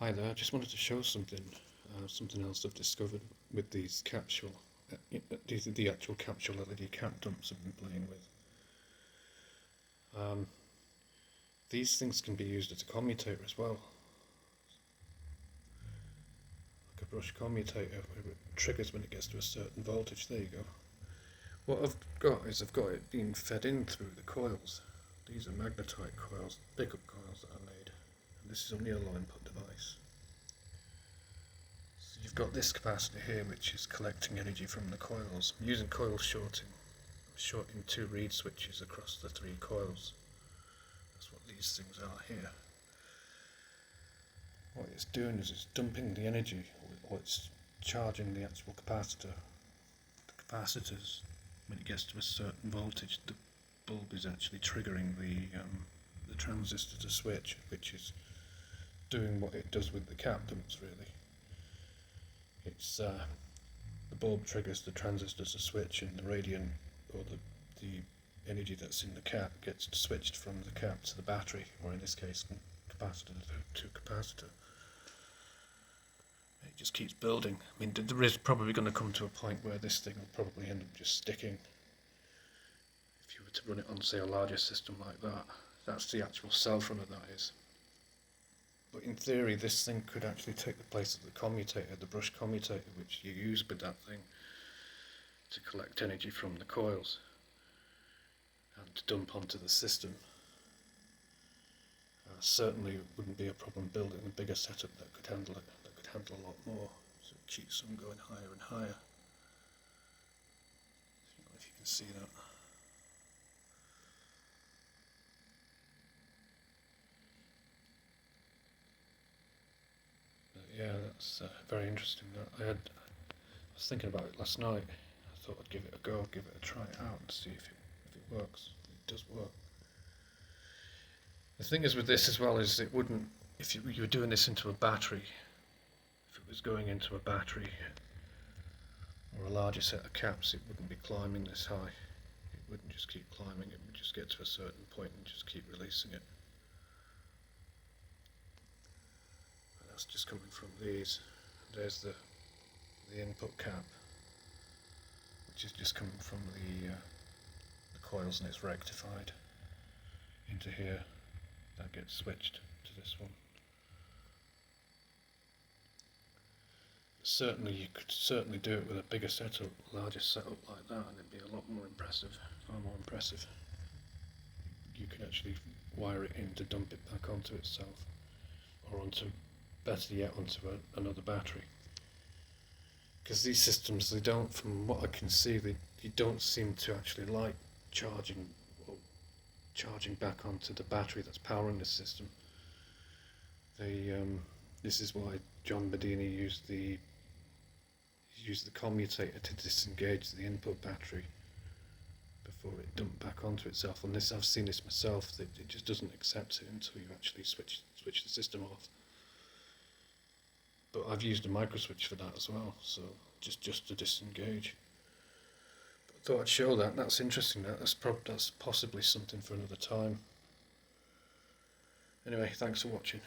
Hi there, I just wanted to show something else I've discovered with these capsule, these are the actual capsule LED cap dumps I've been playing with. These things can be used as a commutator as well, like a brush commutator where it triggers when it gets to a certain voltage. There you go. What I've got is I've got it being fed in through the coils. These are magnetite coils, pickup coils that I made, and this is only a low input device. You've got this capacitor here which is collecting energy from the coils. I'm using coil shorting. I'm shorting 2 reed switches across the 3 coils. That's what these things are here. What it's doing is it's dumping the energy, or it's charging the actual capacitor. The capacitors, when it gets to a certain voltage, the bulb is actually triggering the transistor to switch, which is doing what it does with the cap dumps really. It's the bulb triggers the transistors to switch, and the radiant, or the energy that's in the cap, gets switched from the cap to the battery, or in this case capacitor to capacitor. It just keeps building. I mean, there is probably going to come to a point where this thing will probably end up just sticking. If you were to run it on, say, a larger system like that, that's the actual self-runner, that is. But in theory, this thing could actually take the place of the commutator, the brush commutator, which you use with that thing to collect energy from the coils and to dump onto the system. Certainly it wouldn't be a problem building a bigger setup that could handle it, that could handle a lot more, so it keeps them going higher and higher. I don't know if you can see that. Yeah, that's very interesting. I was thinking about it last night. I thought I'd give it a go, give it a try out and see if it works. It does work. The thing is with this as well is it wouldn't, if you were doing this into a battery, if it was going into a battery or a larger set of caps, it wouldn't be climbing this high. It wouldn't just keep climbing, it would just get to a certain point and just keep releasing it. That's just coming from these. There's the input cap, which is just coming from the coils, and it's rectified into here. That gets switched to this one. Certainly, you could certainly do it with a bigger setup, larger setup like that, and it'd be a lot more impressive, far more impressive. You can actually wire it in to dump it back onto itself, or onto, better yet, onto another battery. Because these systems, they don't, from what I can see, you don't seem to actually like charging back onto the battery that's powering the system. This is why John Bedini used the commutator to disengage the input battery before it dumped back onto itself. And this, I've seen this myself, that it just doesn't accept it until you actually switch the system off. But I've used a micro switch for that as well, so just to disengage. But I thought I'd show that. That's interesting. That's possibly something for another time. Anyway, thanks for watching.